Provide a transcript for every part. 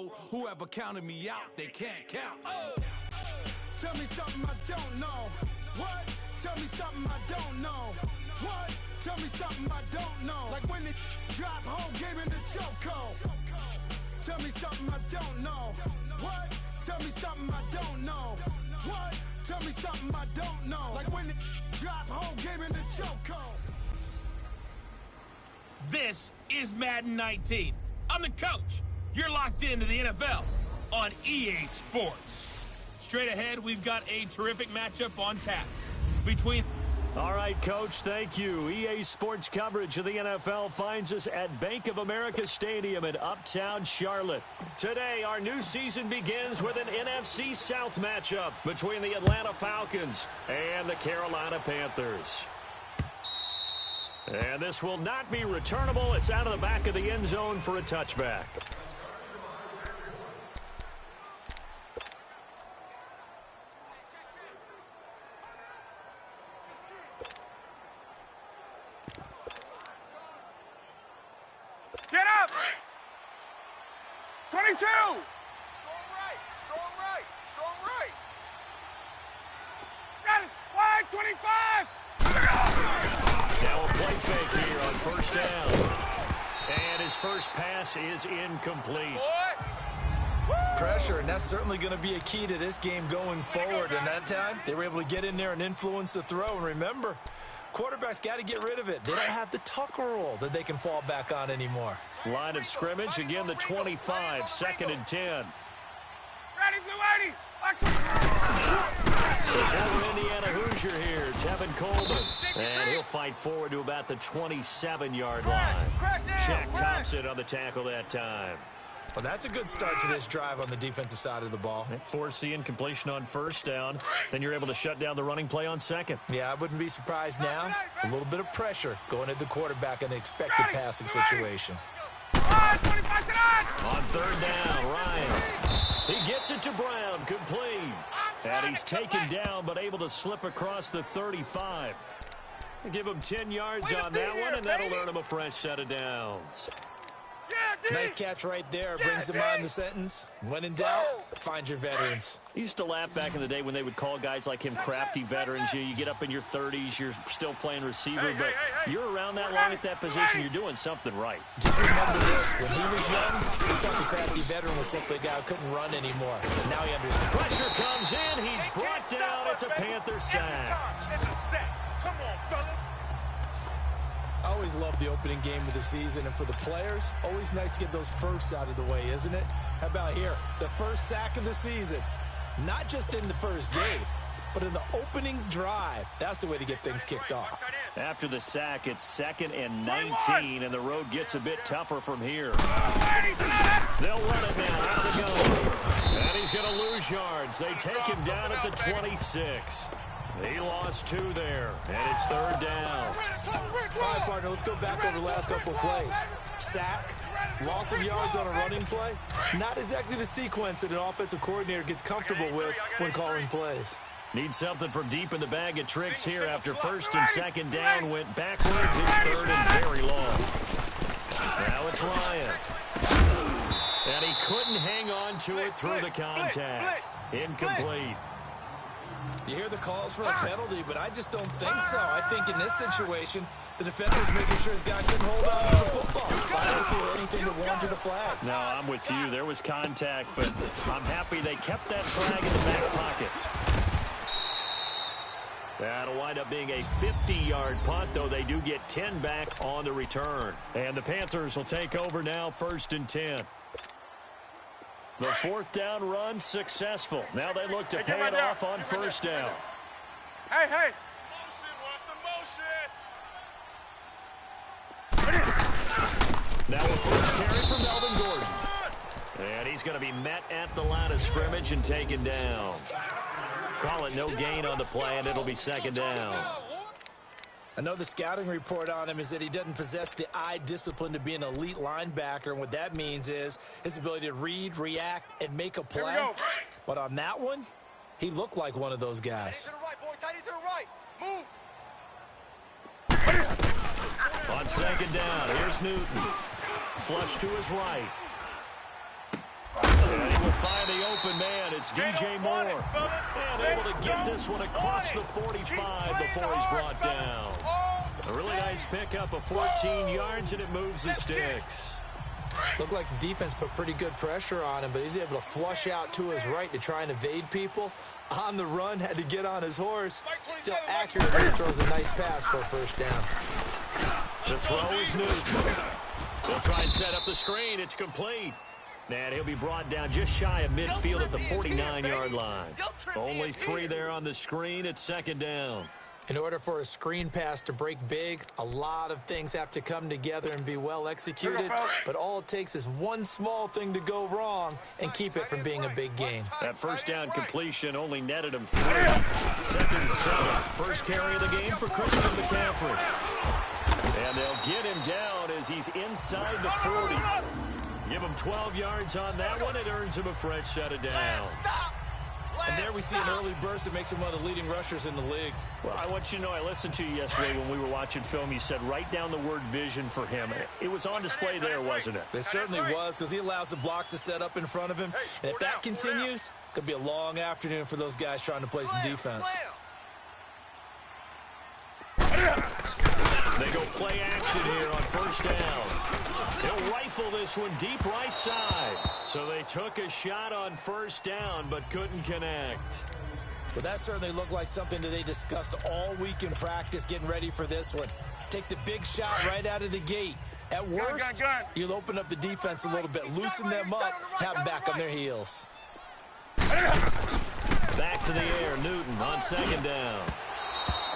know. Whoever counted me out, they can't count. Oh! Tell me something I don't know. What? Tell me something I don't know. What? Tell me something I don't know. Like when it drop whole game in the chokehold. Tell me something I don't know. What? Tell me something I don't know. What? Tell me something I don't know. Like when it drop whole game in the chokehold. This is Madden 19. I'm the coach. You're locked into the NFL on EA Sports. Straight ahead, we've got a terrific matchup on tap between... All right, Coach, thank you. EA Sports coverage of the NFL finds us at Bank of America Stadium in Uptown Charlotte. Today, our new season begins with an NFC South matchup between the Atlanta Falcons and the Carolina Panthers. And this will not be returnable. It's out of the back of the end zone for a touchback. Get up! 22! Strong right, strong right, strong right. Got it! Wide, 25! Now a play fake here on first down. And his first pass is incomplete. Pressure, and that's certainly going to be a key to this game going forward. And that time, they were able to get in there and influence the throw. And remember, quarterbacks got to get rid of it. They don't have the Tucker rule that they can fall back on anymore. Line of scrimmage, again the 25, 2nd and 10. Ready, Blue 80! The former Indiana Hoosier here, Tevin Coleman. And he'll fight forward to about the 27-yard line. Shaq Thompson on the tackle that time. Well, that's a good start to this drive on the defensive side of the ball. They force the incompletion on first down. Then you're able to shut down the running play on second. Yeah, I wouldn't be surprised now. A little bit of pressure going at the quarterback in the expected passing situation. On third down, Ryan. He gets it to Brown, complete. And he's taken down, but able to slip across the 35. Give him 10 yards on that one, and that'll earn him a fresh set of downs. Nice catch right there. Brings to mind the sentence. When in doubt, find your veterans. I used to laugh back in the day when they would call guys like him crafty veterans. You get up in your 30s, you're still playing receiver, but you're around that long at that position, you're doing something right. Just remember this. When he was young, he thought the crafty veteran was simply a guy who couldn't run anymore. And now he understands. Pressure comes in. He's brought down. It's a Panther sack. It's a sack. Come on, fellas. I always love the opening game of the season, and for the players, always nice to get those firsts out of the way, isn't it? How about here? The first sack of the season. Not just in the first game, but in the opening drive. That's the way to get things kicked off. After the sack, it's 2nd and 19, and the road gets a bit tougher from here. They'll run it now. Out of the go. And he's going to lose yards. They take him down at the 26. He lost 2 there, and it's 3rd down. All right, partner, let's go back over the last couple of plays. Sack, loss of yards on a running play. Not exactly the sequence that an offensive coordinator gets comfortable with when calling plays. Need something from deep in the bag of tricks here after 1st and 2nd down went backwards. It's 3rd and very long. Now it's Ryan. And he couldn't hang on to it through the contact. Incomplete. You hear the calls for a penalty, but I just don't think so. I think in this situation, the defender was making sure his guy couldn't hold on to the football. So I don't see anything that warranted a flag. No, I'm with you. There was contact, but I'm happy they kept that flag in the back pocket. That'll wind up being a 50-yard punt, though they do get 10 back on the return. And the Panthers will take over now, 1st and 10. The 4th down run successful. Now they look to pay it off on 1st down. Hey, hey. Now a first carry for Melvin Gordon. And he's going to be met at the line of scrimmage and taken down. Call it no gain on the play, and it'll be 2nd down. I know the scouting report on him is that he doesn't possess the eye discipline to be an elite linebacker, and what that means is his ability to read, react, and make a play. But on that one, he looked like one of those guys. Move. On 2nd down, here's Newton. Flush to his right. To find the open man, it's DJ Moore. And able to get this one across the 45 before he's brought down. A really nice pickup of 14 yards, and it moves the sticks. Looked like the defense put pretty good pressure on him, but he's able to flush out to his right to try and evade people. On the run, had to get on his horse. Still accurately throws a nice pass for a first down. To throw is Newton. They'll try and set up the screen. It's complete. And he'll be brought down just shy of midfield at the 49-yard line. Only 3 there on the screen. It's second down. In order for a screen pass to break big, a lot of things have to come together and be well executed. But all it takes is one small thing to go wrong and keep it from being a big game. That first down completion only netted him 3. Second and 7. First carry of the game for Christian McCaffrey. And they'll get him down as he's inside the 40. Give him 12 yards on that one. It earns him a fresh set of downs. And there we see an early burst that makes him one of the leading rushers in the league. Well, I want you to know, I listened to you yesterday when we were watching film. You said write down the word vision for him. It was on display there, wasn't it? It certainly was, because he allows the blocks to set up in front of him. And if that continues, it could be a long afternoon for those guys trying to play some defense. They go play action here on first down. He'll rifle this one deep right side. So they took a shot on first down but couldn't connect. But that certainly looked like something that they discussed all week in practice getting ready for this one. Take the big shot right out of the gate. At worst, you'll open up the defense a little bit, loosen them up, have them back on their heels. Back to the air, Newton on second down.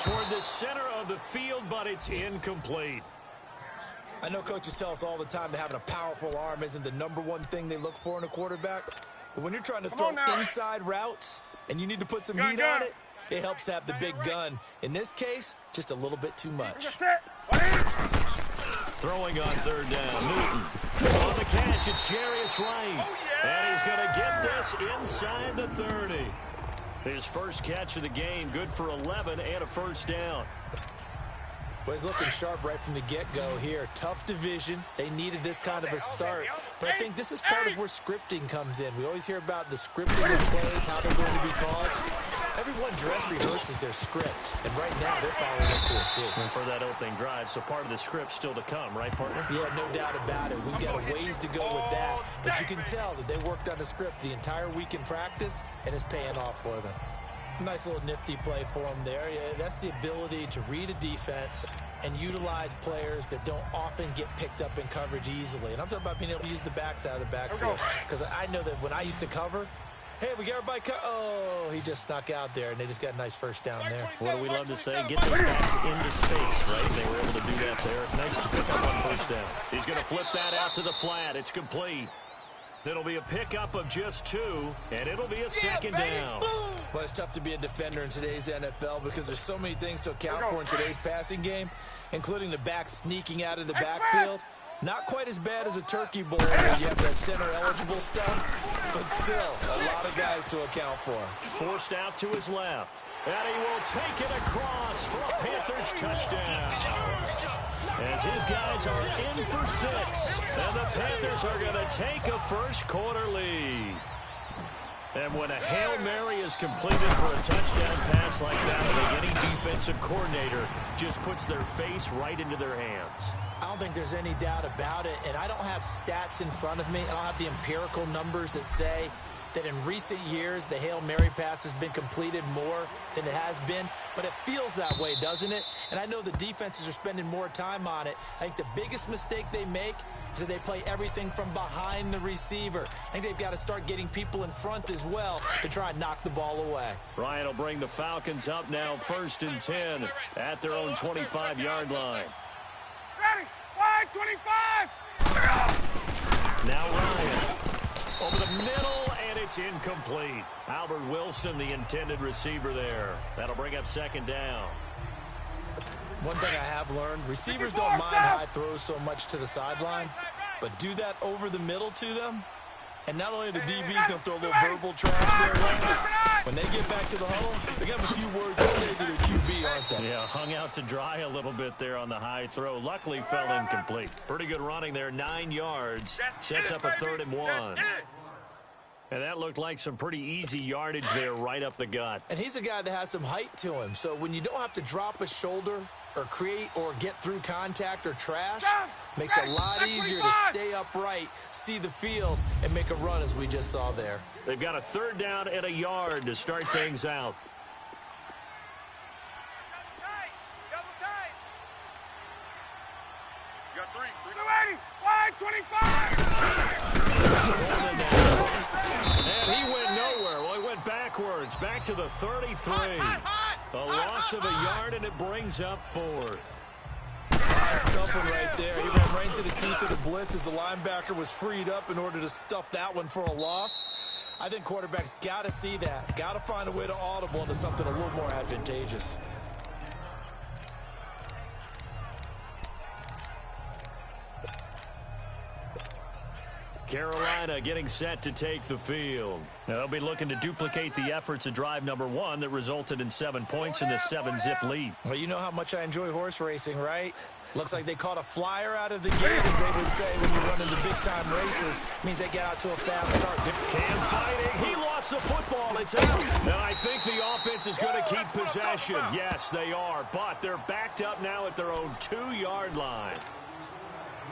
Toward the center of the field, but it's incomplete. I know coaches tell us all the time that having a powerful arm isn't the #1 thing they look for in a quarterback. But when you're trying to throw inside routes and you need to put some heat on it, it helps to have the big gun. In this case, just a little bit too much. Throwing on third down, Newton. On the catch, it's Jarius Wright. And he's going to get this inside the 30. His first catch of the game, good for 11 and a first down. Well, he's looking sharp right from the get-go here. Tough division. They needed this kind of a start. But I think this is part of where scripting comes in. We always hear about the scripting of plays, how they're going to be called. Everyone dress rehearses their script, and right now they're following it to a T. And for that opening drive, so part of the script still to come, right, partner? Yeah, no doubt about it. We've got a ways to go with that. But you can tell that they worked on the script the entire week in practice, and it's paying off for them. Nice little nifty play for them there. Yeah, that's the ability to read a defense and utilize players that don't often get picked up in coverage easily. And I'm talking about being able to use the backs out of the backfield. Because I know that when I used to cover, hey, we got everybody oh, he just snuck out there, and they just got a nice first down there. What do we love to say? Get the backs into space, right? They were able to do that there. Nice to pick up on first down. He's going to flip that out to the flat. It's complete. It'll be a pickup of just 2, and it'll be a second down. Well, it's tough to be a defender in today's NFL because there's so many things to account for in today's passing game, including the back sneaking out of the backfield. Not quite as bad as a turkey bowl where you have that center-eligible stuff, but still a lot of guys to account for. Forced out to his left, and he will take it across for a Panthers touchdown. As his guys are in for 6, and the Panthers are going to take a first quarter lead. And when a Hail Mary is completed for a touchdown pass like that, I think any defensive coordinator just puts their face right into their hands. I don't think there's any doubt about it, and I don't have stats in front of me. I don't have the empirical numbers that say that in recent years the Hail Mary pass has been completed more than it has been, but it feels that way, doesn't it? And I know the defenses are spending more time on it. I think the biggest mistake they make is that they play everything from behind the receiver. I think they've got to start getting people in front as well to try and knock the ball away. Ryan will bring the Falcons up now, 1st and 10 at their own 25-yard line. Ready, wide 25! Now Ryan over the middle, and it's incomplete. Albert Wilson, the intended receiver there. That'll bring up 2nd down. One thing I have learned, receivers don't mind high throws so much to the sideline, but do that over the middle to them, and not only are the DBs going to throw a little verbal trash their way, when they get back to the huddle, they got a few words to say to their QB, aren't they? Yeah, hung out to dry a little bit there on the high throw. Luckily fell incomplete. Pretty good running there, 9 yards. Sets up a 3rd and 1. And that looked like some pretty easy yardage there right up the gut. And he's a guy that has some height to him. So when you don't have to drop a shoulder or create or get through contact or trash, makes it a lot easier to stay upright, see the field, and make a run as we just saw there. They've got a 3rd down and a yard to start things out. Double tight. You got 3. 280, wide 25. And he went nowhere. Well, he went backwards, back to the 33. A loss of a yard, and it brings up 4th. That's a tough one right there. He ran right into the teeth of the blitz as the linebacker was freed up in order to stuff that one for a loss. I think quarterbacks got to see that. Got to find a way to audible into something a little more advantageous. Carolina getting set to take the field. Now, they'll be looking to duplicate the efforts of drive number 1 that resulted in 7 points in the 7-zip lead. Well, you know how much I enjoy horse racing, right? Looks like they caught a flyer out of the gate, as they would say when you run into big-time races. Means they get out to a fast start. Cam fighting. He lost the football. It's out. Now, I think the offense is going to keep possession. Yes, they are. But they're backed up now at their own 2-yard line.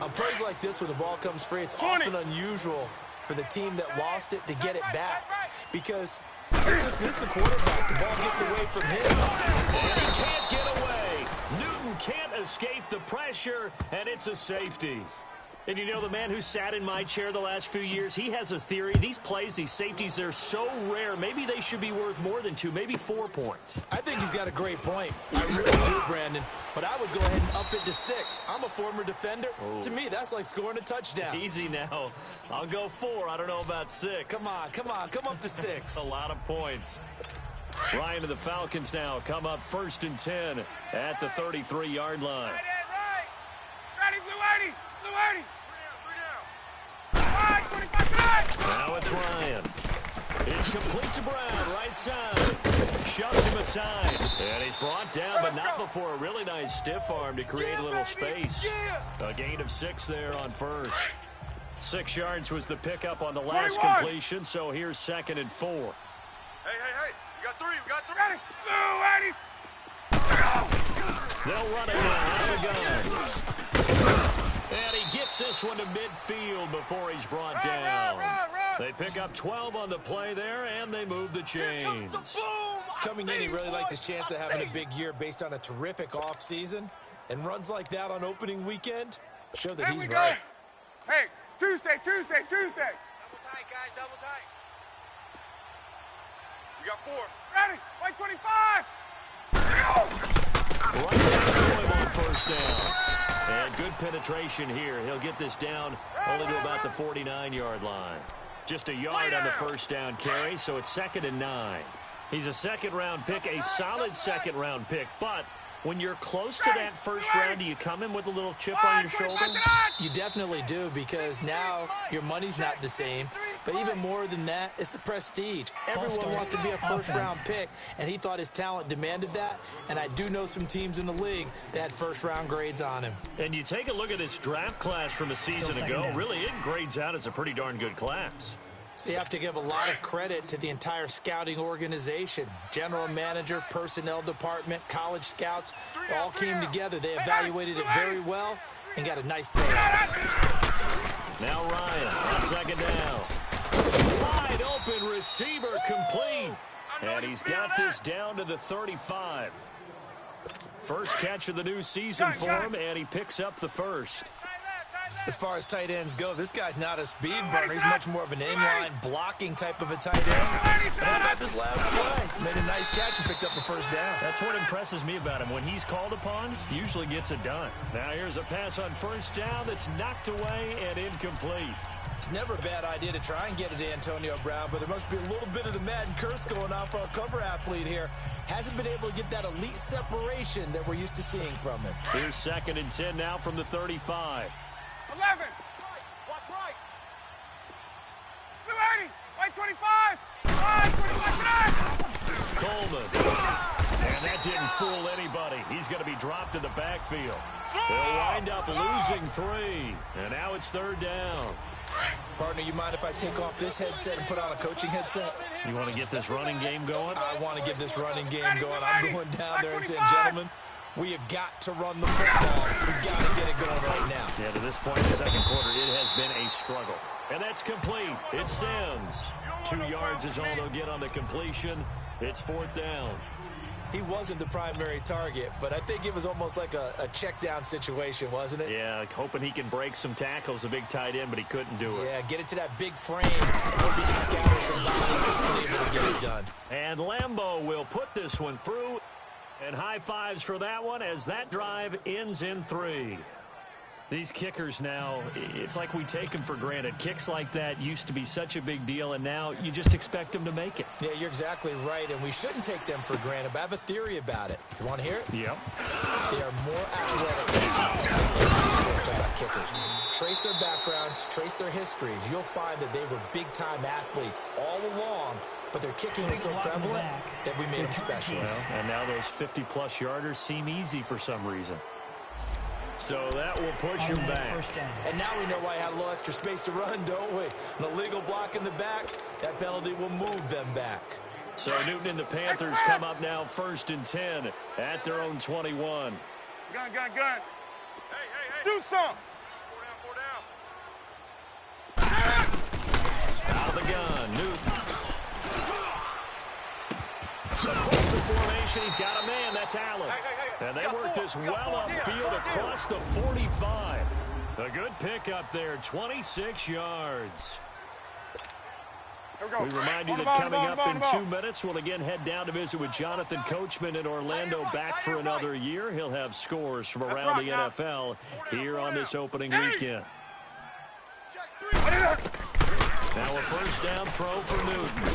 On plays like this, when the ball comes free, it's often unusual for the team that lost it to get it back. Because this is a quarterback. The ball gets away from him. And he can't get away. Newton can't escape the pressure, and it's a safety. And you know, the man who sat in my chair the last few years, he has a theory. These plays, these safeties, they're so rare. Maybe they should be worth more than 2, maybe 4 points. I think he's got a great point. I really do, Brandon. But I would go ahead and up it to 6. I'm a former defender. Oh. To me, that's like scoring a touchdown. Easy now. I'll go 4. I don't know about 6. Come on. Come up to 6. A lot of points. Ryan to the Falcons now come up 1st and 10 at the 33-yard line. Ready, blue 80, blue 80. Now it's Ryan. It's complete to Brown, right side. Shoves him aside. And he's brought down, but not before a really nice stiff arm to create a little space. A gain of 6 there on 1st. 6 yards was the pickup on the last completion, so here's 2nd and 4. Hey. We got 3. Ready, blue 80. They'll run it now out of the gun. And he gets this one to midfield before he's brought down. They pick up 12 on the play there, and they move the chains. Coming in, he really liked his chance of having a big year based on a terrific offseason. And runs like that on opening weekend show that he's right. Hey, Tuesday. Double tight, guys, double tight. We got 4. Ready, white 25. Right down to him on 1st down. And good penetration here. He'll get this down only to about the 49-yard line. Just a yard on the 1st down carry, so it's 2nd and 9. He's a 2nd-round pick, a solid 2nd-round pick, but when you're close to that 1st round, do you come in with a little chip on your shoulder? You definitely do, because now your money's not the same. But even more than that, it's the prestige. Everyone wants to be a 1st-round pick, and he thought his talent demanded that. And I do know some teams in the league that had 1st-round grades on him. And you take a look at this draft class from a season ago, really it grades out as a pretty darn good class. So you have to give a lot of credit to the entire scouting organization. General manager, personnel department, college scouts, all came together. They evaluated it very well and got a nice payoff. Now Ryan on 2nd down. Wide open receiver complete. And he's got this down to the 35. First catch of the new season for him, and he picks up the 1st. As far as tight ends go, this guy's not a speed burner. He's much more of an inline blocking type of a tight end. And how about this last play? Made a nice catch and picked up the 1st down. That's what impresses me about him. When he's called upon, he usually gets it done. Now here's a pass on 1st down that's knocked away and incomplete. It's never a bad idea to try and get it to Antonio Brown, but it must be a little bit of the Madden curse going on for our cover athlete here. Hasn't been able to get that elite separation that we're used to seeing from him. Here's 2nd and 10 now from the 35. 11. Watch right. Blue 80, white 25. Wide 25. Coleman. And that didn't fool anybody. He's going to be dropped in the backfield. They'll wind up losing 3. And now it's 3rd down. Partner, you mind if I take off this headset and put on a coaching headset? You want to get this running game going? I want to get this running game going. I'm going down there and saying, gentlemen, we have got to run the football. We've got to get it going right now. Yeah, to this point in the second quarter, it has been a struggle. And that's complete. It's Sims. 2 yards is all they'll get on the completion. It's 4th down. He wasn't the primary target, but I think it was almost like a check down situation, wasn't it? Yeah, like hoping he can break some tackles, a big tight end, but he couldn't do it. Yeah, get it to that big frame. And hope he can scatter some bodies and be able to get it done. And Lambeau will put this one through. And high fives for that one as that drive ends in 3. These kickers now, it's like we take them for granted. Kicks like that used to be such a big deal, and now you just expect them to make it. Yeah, you're exactly right, and we shouldn't take them for granted, but I have a theory about it. You want to hear it? Yep. They are more athletic about kickers. Trace their backgrounds, trace their histories. You'll find that they were big-time athletes all along, but their kicking was so prevalent that we made them special. Well, and now those 50-plus yarders seem easy for some reason. So that will push him back. And now we know why I had a little extra space to run, don't we? An illegal block in the back, that penalty will move them back. So Newton and the Panthers come up now 1st and 10 at their own 21. Gun. Hey. Do something. 4 down. Out of the gun, Newton. Across the formation, he's got a man. That's Allen. And they work this well upfield across the 45. A good pickup there, 26 yards. We remind you that coming up in 2 minutes, we'll again head down to visit with Jonathan Coachman in Orlando, back for another year. He'll have scores from around the NFL here on this opening weekend. Now a 1st down throw for Newton.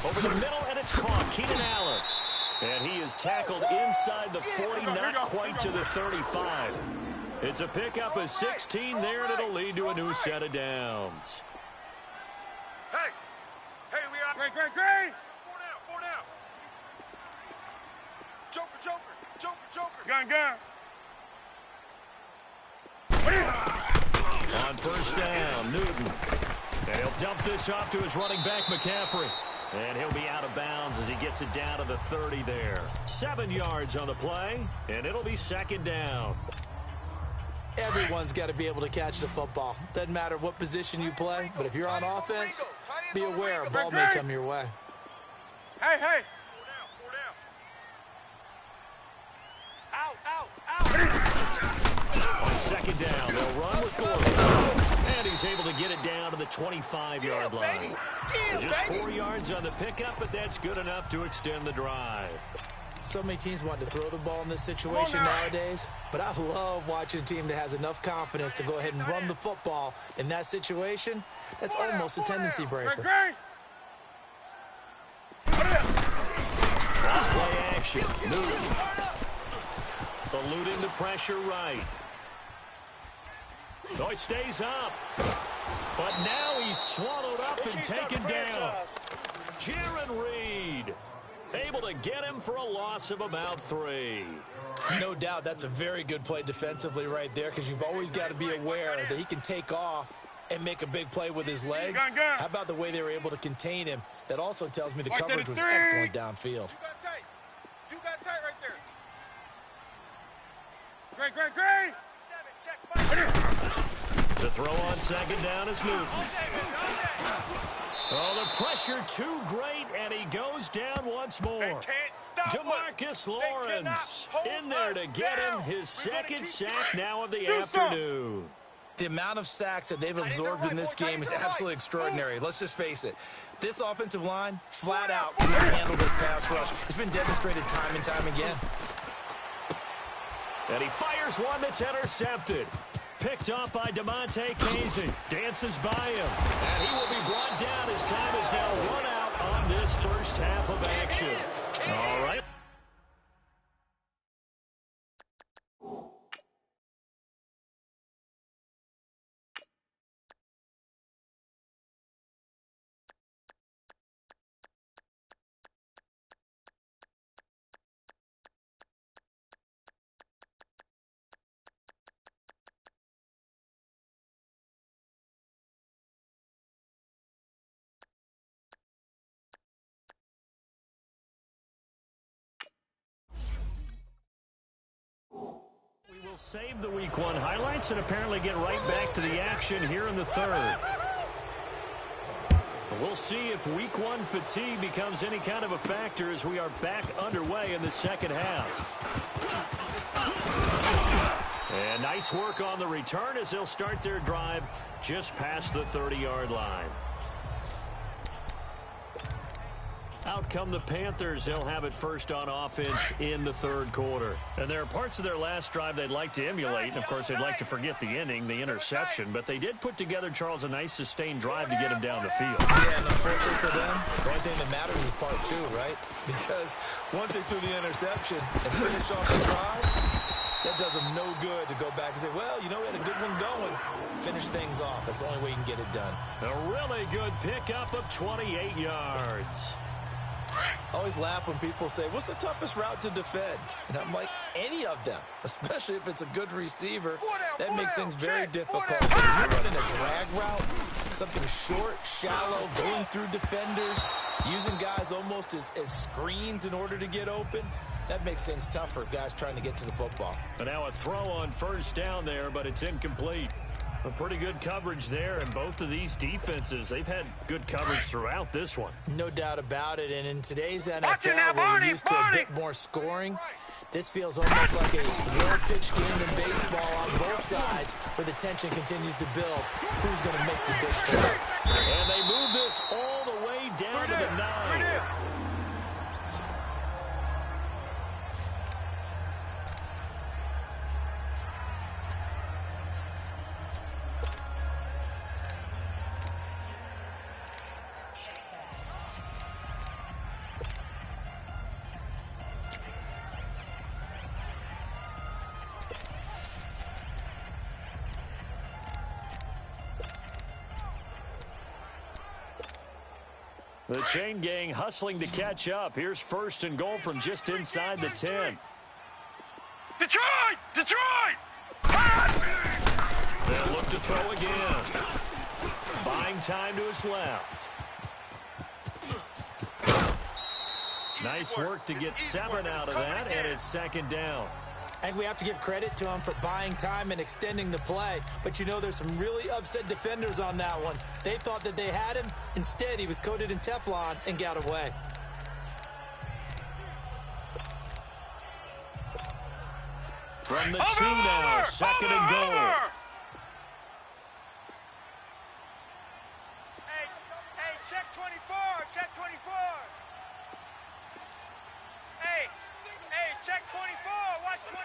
Over the middle, and it's caught. Keenan Allen. And he is tackled inside the 40, not quite to the 35. It's a pickup of 16 there, and it'll lead to a new set of downs. Hey, we got... Great. 4 down. Joker. Gun. On 1st down, Newton. And he'll dump this off to his running back, McCaffrey. And he'll be out of bounds as he gets it down to the 30 there. 7 yards on the play, and it'll be 2nd down. Everyone's got to be able to catch the football. Doesn't matter what position you play, but if you're on offense, be aware a ball may come your way. Hey. 4 down. Out. On 2nd down, they'll run with Gordon. And he's able to get it down to the 25-yard line. Just 4 yards on the pickup, but that's good enough to extend the drive. So many teams want to throw the ball in this situation nowadays, but I love watching a team that has enough confidence to go ahead and run the football in that situation. That's almost a tendency breaker. Play action. Newton. Eluding the pressure right. So he stays up. But now he's swallowed up and taken down. Jaron Reed able to get him for a loss of about 3. No doubt that's a very good play defensively right there, because you've always got to be aware that he can take off and make a big play with his legs. How about the way they were able to contain him? That also tells me the coverage was excellent downfield. You got tight right there. Great. 7, check. The throw on 2nd down is Newton. Oh, the pressure too great, and he goes down once more. DeMarcus Lawrence in there to get him his 2nd sack now of the afternoon. The amount of sacks that they've absorbed in this game is absolutely extraordinary. Let's just face it. This offensive line, flat out, can't handle this pass rush. It's been demonstrated time and time again. And he fires one that's intercepted. Picked off by DeMonte Casey. Dances by him. And he will be brought down. His time is now run out on this first half of action. All right. We'll save the Week 1 highlights and apparently get right back to the action here in the third. We'll see if Week 1 fatigue becomes any kind of a factor as we are back underway in the second half. And nice work on the return as they'll start their drive just past the 30-yard line. Out come the Panthers. They'll have it first on offense in the third quarter. And there are parts of their last drive they'd like to emulate. And, of course, they'd like to forget the ending, the interception. But they did put together, Charles, a nice sustained drive to get him down the field. Yeah, and unfortunately for them, the only thing that matters is part two, right? Because once they threw the interception and finished off the drive, that does them no good to go back and say, well, you know, we had a good one going. Finish things off. That's the only way you can get it done. A really good pickup of 28 yards. I always laugh when people say, what's the toughest route to defend? And I'm like, any of them, especially if it's a good receiver. That makes things very difficult. If you're running a drag route, something short, shallow, going through defenders, using guys almost as screens in order to get open, that makes things tough for guys trying to get to the football. And now a throw on first down there, but it's incomplete. A pretty good coverage there, and both of these defenses, they've had good coverage throughout this one. No doubt about it, and in today's NFL, where we're used to a bit more scoring, this feels almost like a well-pitched game in baseball on both sides, where the tension continues to build. Who's going to make the big play? And they move this all the way down to the 9. The chain gang hustling to catch up. Here's first and goal from just inside the 10. Detroit! Detroit! They'll look to throw again. Buying time to his left. Nice work to get 7 out of that, and it's second down. I think we have to give credit to him for buying time and extending the play. But, you know, there's some really upset defenders on that one. They thought that they had him. Instead, he was coated in Teflon and got away. From the 2 now, second and goal. Hey, check 24, check 24. Hey, check 24, watch 24.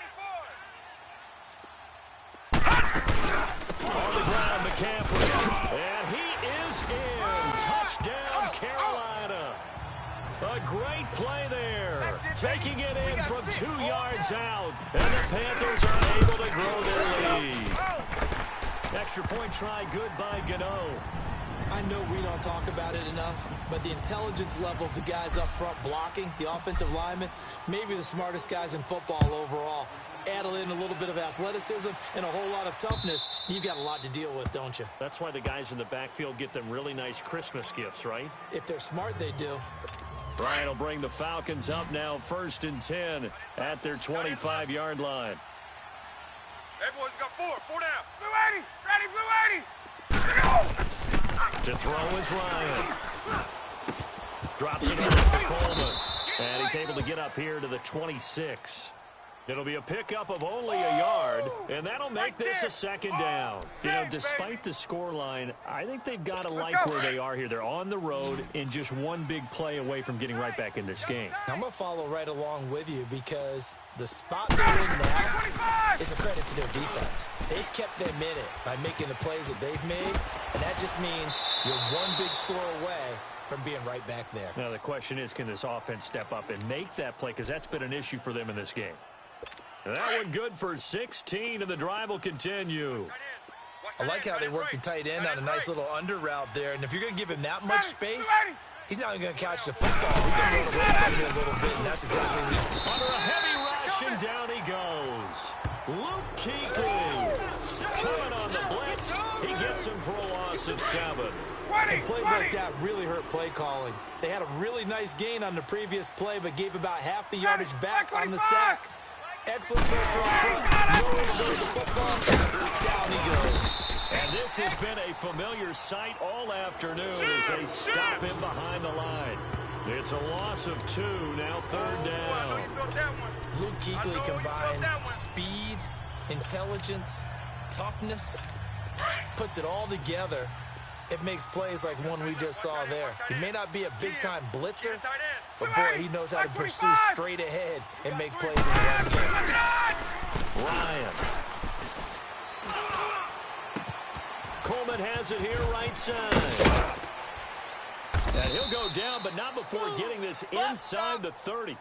On the ground, McCaffrey. And he is in. Touchdown, Carolina. A great play there. Taking it in from 2 yards out. And the Panthers are able to grow their lead. Extra point try, good by Gano. I know we don't talk about it enough, but the intelligence level of the guys up front blocking, the offensive linemen, maybe the smartest guys in football overall. Add in a little bit of athleticism and a whole lot of toughness, you've got a lot to deal with, don't you? That's why the guys in the backfield get them really nice Christmas gifts, right? If they're smart, they do. Bryant will bring the Falcons up now, first and 10 at their 25-yard line. Hey, boys, we got 4 down. Blue 80! Ready, Blue 80! To throw is Ryan. Drops it over to Coleman. And he's able to get up here to the 26. It'll be a pickup of only a yard, and that'll make this a second down. You know, despite the scoreline, I think they've got to like where they are here. They're on the road and just one big play away from getting right back in this game. I'm going to follow right along with you because the spot they're in now is a credit to their defense. They've kept them in it by making the plays that they've made, and that just means you're one big score away from being right back there. Now, the question is, can this offense step up and make that play? Because that's been an issue for them in this game. That one good for 16, and the drive will continue. I like how they work the tight end on a nice little under route there. And if you're going to give him that much space, he's not going to catch the football. He's going to run away from you a little bit, and that's exactly what he did. Under a heavy rush, and down he goes. Luke Kuechly coming on the blitz. He gets him for a loss of 7. And plays like that really hurt play calling. They had a really nice gain on the previous play, but gave about half the yardage back on the sack. Excellent pressure up front. Nowhere to go with the football. Down he goes. And this has been a familiar sight all afternoon as they stop him behind the line. It's a loss of 2, now 3rd down. Luke Kuechly combines speed, intelligence, toughness, puts it all together. It makes plays like one we just saw there. He may not be a big-time blitzer, but boy, he knows how to pursue straight ahead and make plays in the run game. Ryan. Coleman has it here right side. And he'll go down, but not before getting this inside the 30.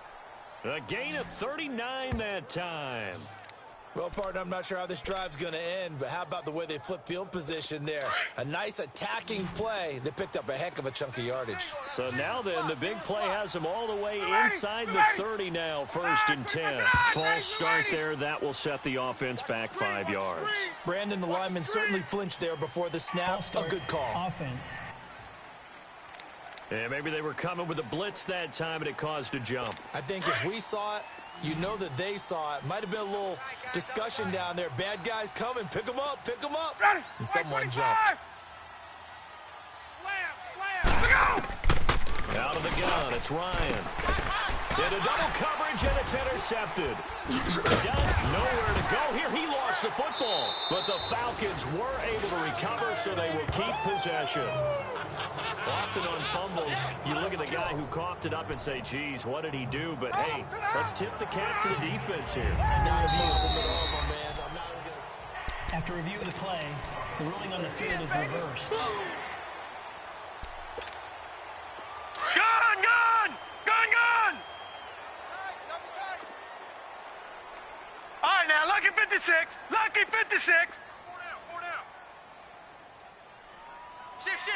A gain of 39 that time. Well, partner, I'm not sure how this drive's going to end, but how about the way they flip field position there? A nice attacking play. They picked up a heck of a chunk of yardage. So now then, the big play has them all the way inside the 30 now, 1st and 10. False start there. That will set the offense back 5 yards. Brandon, the lineman certainly flinched there before the snap. A good call. Offense. And maybe they were coming with a blitz that time, and it caused a jump. I think if we saw it, you know that they saw it. Might have been a little discussion down there. Bad guys coming. Pick them up. Pick them up. And someone jumped. Out of the gun, it's Ryan. Into double coverage, and it's intercepted. Down, nowhere to go. Here, he lost the football. But the Falcons were able to recover, so they will keep possession. Often on fumbles, you look at the guy who coughed it up and say, geez, what did he do? But, hey, let's tip the cap to the defense here. After reviewing the play, the ruling on the field is reversed. Gun! Gun! Gun! Gun! All right, now, lucky 56. Lucky 56. 4 down. Shift.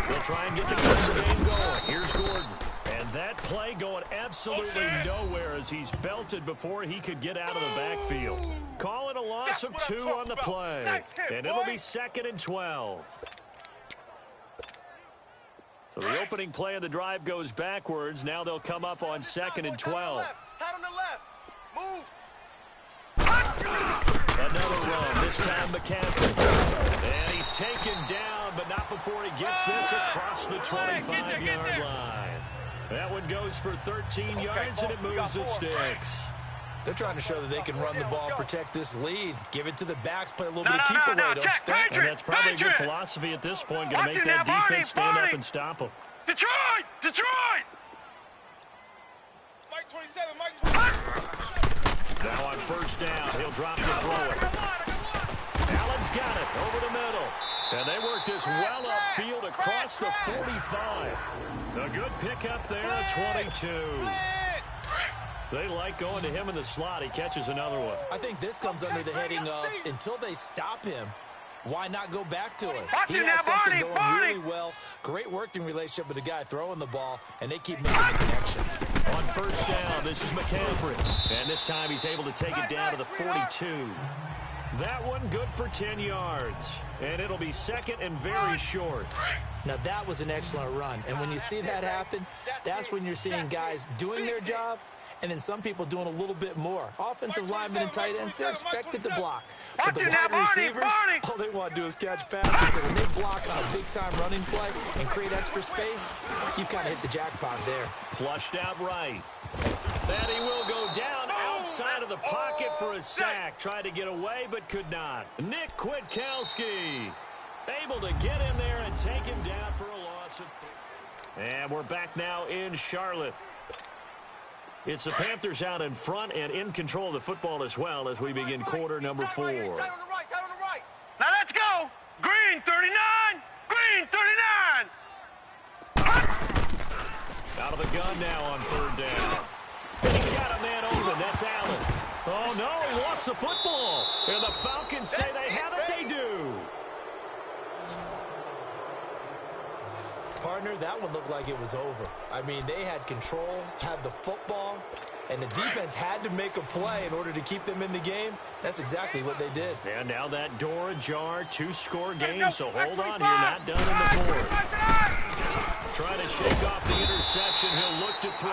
They'll try and get the game going. Here's Gordon. And that play going absolutely nowhere as he's belted before he could get out of the backfield. Call it a loss of 2 on the play. And it'll be 2nd and 12. So the opening play of the drive goes backwards. Now they'll come up on 2nd and 12. Tight on the left. Move. Another run, this time McCaffrey. And he's taken down, but not before he gets this across the 25-yard line. That one goes for 13 yards, and it moves the sticks. They're trying to show that they can run the ball, protect this lead. Give it to the backs, play a little bit of keep away, don't you think? And that's probably a good philosophy at this point, going to make that defense stand up and stop them. Detroit! Detroit! Mike 27, Mike 27. Now on 1st down, he'll drop the throw it. Allen's got it over the middle. And they work this well upfield across the 45. A good pickup there at 22. They like going to him in the slot. He catches another one. I think this comes under the heading of until they stop him, why not go back to it? Watch He it has now, something Barney, going really well. Great working relationship with the guy throwing the ball, and they keep making the connection. On 1st down, this is McCaffrey. And this time he's able to take it down to the 42. That one good for 10 yards. And it'll be 2nd and very short. Now, that was an excellent run. And when you see that happen, that's when you're seeing guys doing their job and then some people doing a little bit more. Offensive linemen and tight ends, they're expected to block. But the wide receivers, all they want to do is catch passes. So when they block on a big-time running play and create extra space, you've kind of hit the jackpot there. Flushed out right. And he will go down outside of the pocket for a sack. Tried to get away, but could not. Nick Kwiatkowski able to get in there and take him down for a loss of 3. And we're back now in Charlotte. It's the Panthers out in front and in control of the football as well as we begin quarter number 4. Tight on the right. Now let's go. Green 39. Green 39. Out of the gun now on 3rd down. He's got a man open. That's Allen. Oh, no, he lost the football. And the Falcons say they have it. They do. Partner, that one looked like it was over. I mean, they had control, had the football, and the defense had to make a play in order to keep them in the game. That's exactly what they did. And now that door ajar, 2-score game, so hold on here, not done in the 4th. Trying to shake off the interception, he'll look to throw.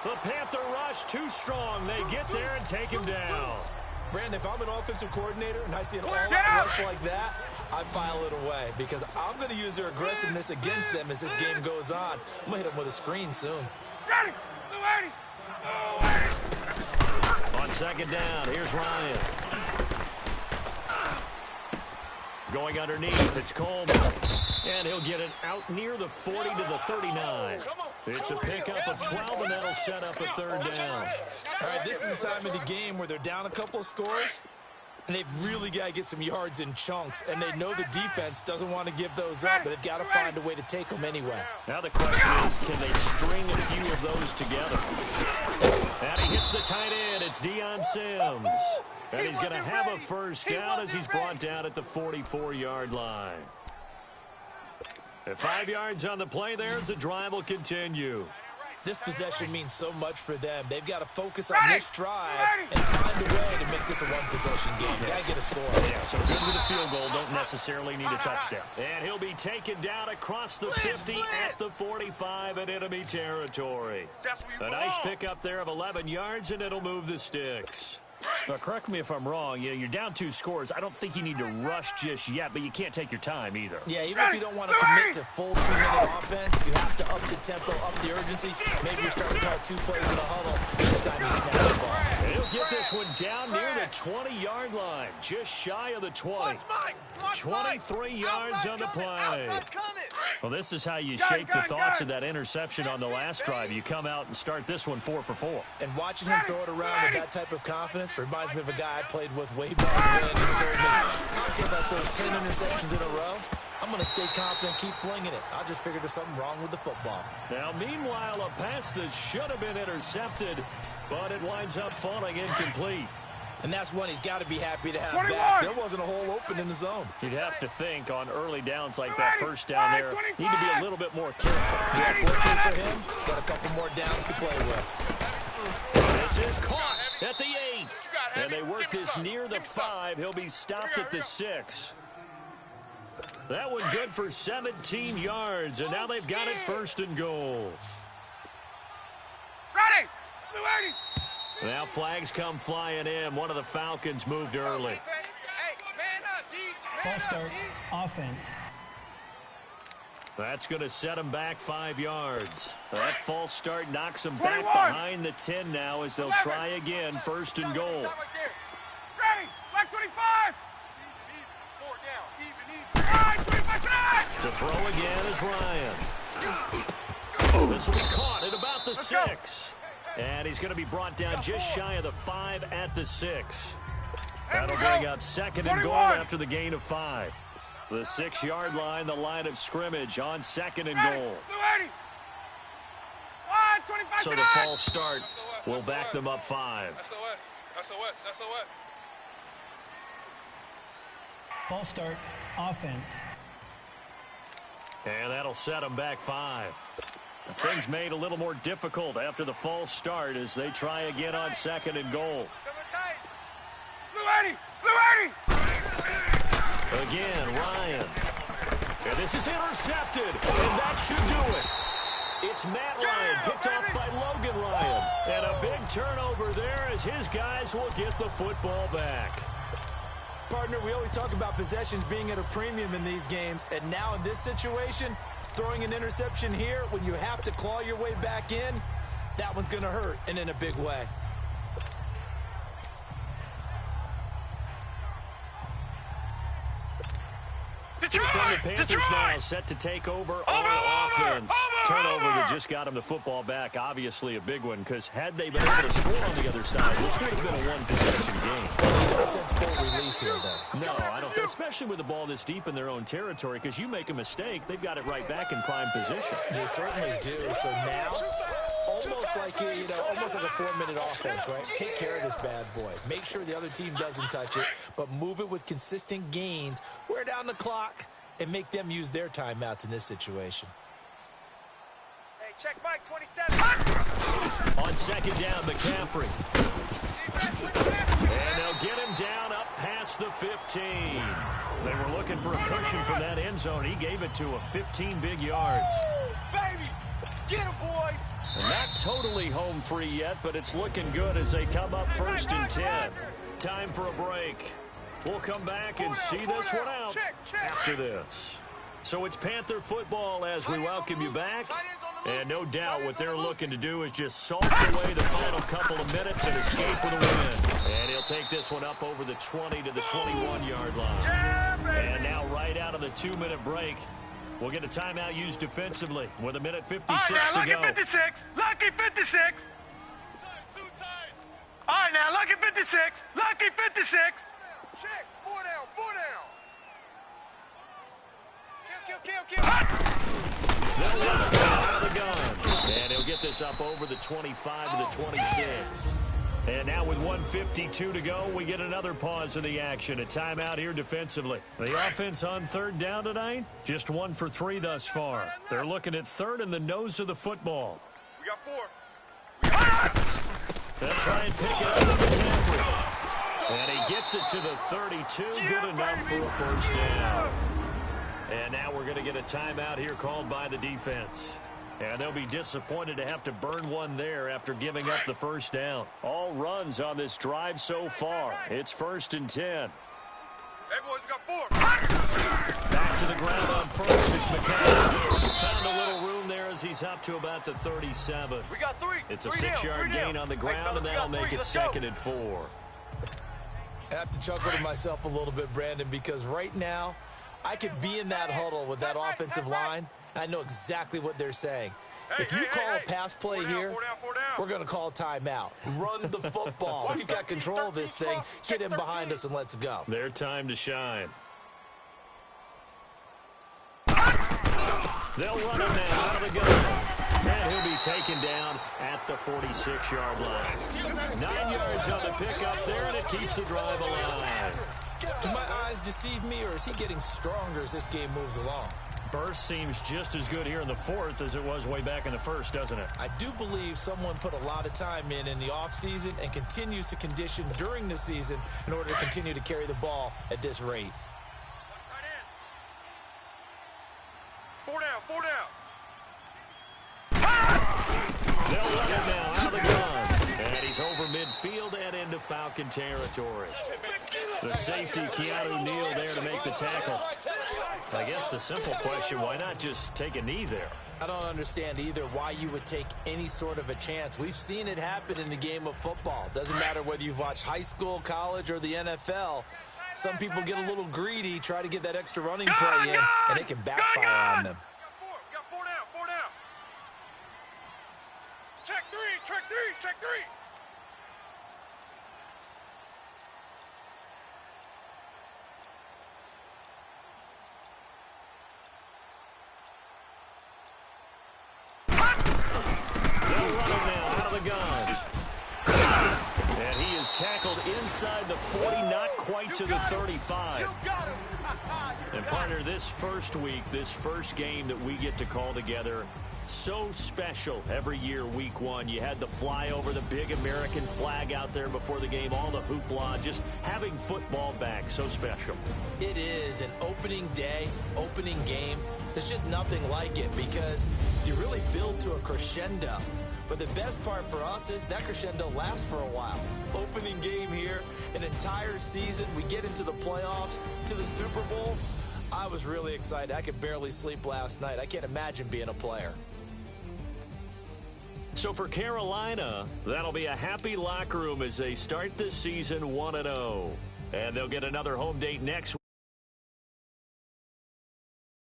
The Panther rush too strong. They get there and take him down. Brandon, if I'm an offensive coordinator and I see an all-out rush like that, I file it away because I'm going to use their aggressiveness against them as this game goes on. I'm going to hit them with a screen soon. Ready. On second down, here's Ryan. Going underneath, it's Coleman. And he'll get it out near the 40 to the 39. It's a pickup of 12, and that'll set up a third down. All right, this is the time of the game where they're down a couple of scores, and they've really got to get some yards in chunks, and they know the defense doesn't want to give those up, but they've got to find a way to take them anyway. Now the question is, can they string a few of those together? And he hits the tight end. It's Deion Sims. And he's going to have a first down as he's brought down at the 44-yard line. At 5 yards on the play there as the drive will continue. This possession means so much for them. They've got to focus on this drive and find a way to make this a one-possession game. They got to get a score. Yeah, so good with a field goal. Don't necessarily need a touchdown. And he'll be taken down across the 50 at the 45 in enemy territory. A nice pickup there of 11 yards, and it'll move the sticks. Now, correct me if I'm wrong. You're down 2 scores. I don't think you need to rush just yet, but you can't take your time either. Yeah, even if you don't want to commit to full 2-minute offense, you have to up the tempo, up the urgency. Maybe you're starting to call 2 plays in a huddle each time you snap the ball. He'll get this one down near the 20-yard line, just shy of the 20. 23 yards on the play. Well, this is how you shake the thoughts of that interception on the last drive. You come out and start this one 4 for 4. And watching him throw it around with that type of confidence reminds me of a guy I played with way back when. He told me, I don't care if I throw 10 interceptions in a row. I'm going to stay confident, keep flinging it. I just figured there's something wrong with the football. Now, meanwhile, a pass that should have been intercepted, but it winds up falling incomplete. And that's one he's got to be happy to have back. There wasn't a hole open in the zone. You'd have to think on early downs like that first down there, need to be a little bit more careful. Yeah, fortunately for him, got a couple more downs to play with. This is caught at the 8. And they work this near the 5. He'll be stopped at the 6. That one good for 17 yards, and now they've got it first and goal. Ready. Now flags come flying in. One of the Falcons moved early. False start, offense. That's going to set him back 5 yards. That false start knocks him back behind the 10 now as they'll try again, first and goal. Ready. Black 25. To throw again is Ryan. This will be caught at about the 6. And he's going to be brought down just shy of the 5 at the 6. That'll bring up second and goal after the gain of 5. The 6-yard line, the line of scrimmage on second and goal. So the false start will back them up 5. SOS. False start, offense. And that'll set them back 5. Things made a little more difficult after the false start as they try again on second and goal. Blue 80. Again, Ryan. And this is intercepted, and that should do it. It's Matt Ryan, picked off by Logan Ryan. And a big turnover there as his guys will get the football back. Partner, we always talk about possessions being at a premium in these games, and now in this situation, throwing an interception here when you have to claw your way back in, that one's going to hurt, and in a big way. Here come the Panthers now, set to take over on offense. Turnover that just got them the football back, obviously a big one, because had they been able to score on the other side, this would have been a one-possession game. You don't sense full relief here, then. No, I don't think, especially with the ball this deep in their own territory, because you make a mistake, they've got it right back in prime position. They certainly do. So now, almost like a 4-minute offense, right? Take care of this bad boy. Make sure the other team doesn't touch it, but move it with consistent gains. Wear down the clock and make them use their timeouts in this situation. Hey, check Mike 27. On second down, McCaffrey. And they'll get him down up past the 15. They were looking for a cushion from that end zone. He gave it to him. 15 big yards. Baby, get him, boy. Not totally home free yet, but it's looking good as they come up 1st and 10. Time for a break. We'll come back and see this one out after this. So it's Panther football as we welcome you back. And no doubt what they're looking to do is just salt away the final couple of minutes and escape with a win. And he'll take this one up over the 20 to the 21-yard line. And now right out of the 2-minute break, we'll get a timeout used defensively with 1:56 to go. Lucky 56. Lucky 56. All right, now, lucky 56. Lucky 56. Check. 4 down. 4 down. Kill. They'll let it go out of the gun. And he'll get this up over the 25 to the 26. And now with 1:52 to go, we get another pause in the action. A timeout here defensively. The offense on 3rd down tonight, just 1 for 3 thus far. They're looking at 3rd in the nose of the football. We got 4. They'll try and pick it up with McCaffrey. And he gets it to the 32. Good enough for a 1st down. And now we're going to get a timeout here called by the defense. And they'll be disappointed to have to burn one there after giving up the 1st down. All runs on this drive so far. It's 1st and 10. Hey, boys, we got 4. Back to the ground on 1st is McCaffrey. Found a little room there as he's up to about the 37. We got 3. It's a 6-yard gain on the ground, and that'll make it 2nd and 4. I have to chuckle to myself a little bit, Brandon, because right now I could be in that huddle with that offensive line. I know exactly what they're saying. If you call a pass play here, we're going to call timeout. Run the football. We've got control of this thing. Get in behind us and let's go. Their time to shine. They'll run him now out of the gun. And he'll be taken down at the 46-yard line. 9 yards on the pickup there, and it keeps the drive alive. Do my eyes deceive me, or is he getting stronger as this game moves along? Burst seems just as good here in the 4th as it was way back in the 1st, doesn't it? I do believe someone put a lot of time in the offseason and continues to condition during the season in order to continue to carry the ball at this rate. 4 down. 4 down. They'll run it now out of the gun. And he's over midfield and into Falcon territory. The safety, Keanu Neal, there to make the tackle. I guess the simple question, why not just take a knee there? I don't understand either why you would take any sort of a chance. We've seen it happen in the game of football. Doesn't matter whether you've watched high school, college, or the NFL. Some people get a little greedy, try to get that extra running play in, and it can backfire on them. We got 4 down. 4 down. Check 3. Check 3. Check 3. And he is tackled inside the 40, not quite to the 35. And partner, this first week, this first game that we get to call together, so special every year, week 1. You had the flyover, the big American flag out there before the game, all the hoopla, just having football back, so special. It is an opening day, opening game. There's just nothing like it because you really build to a crescendo. But the best part for us is that crescendo lasts for a while. Opening game here, an entire season. We get into the playoffs, to the Super Bowl. I was really excited. I could barely sleep last night. I can't imagine being a player. So for Carolina, that'll be a happy locker room as they start this season 1-0. And they'll get another home date next week.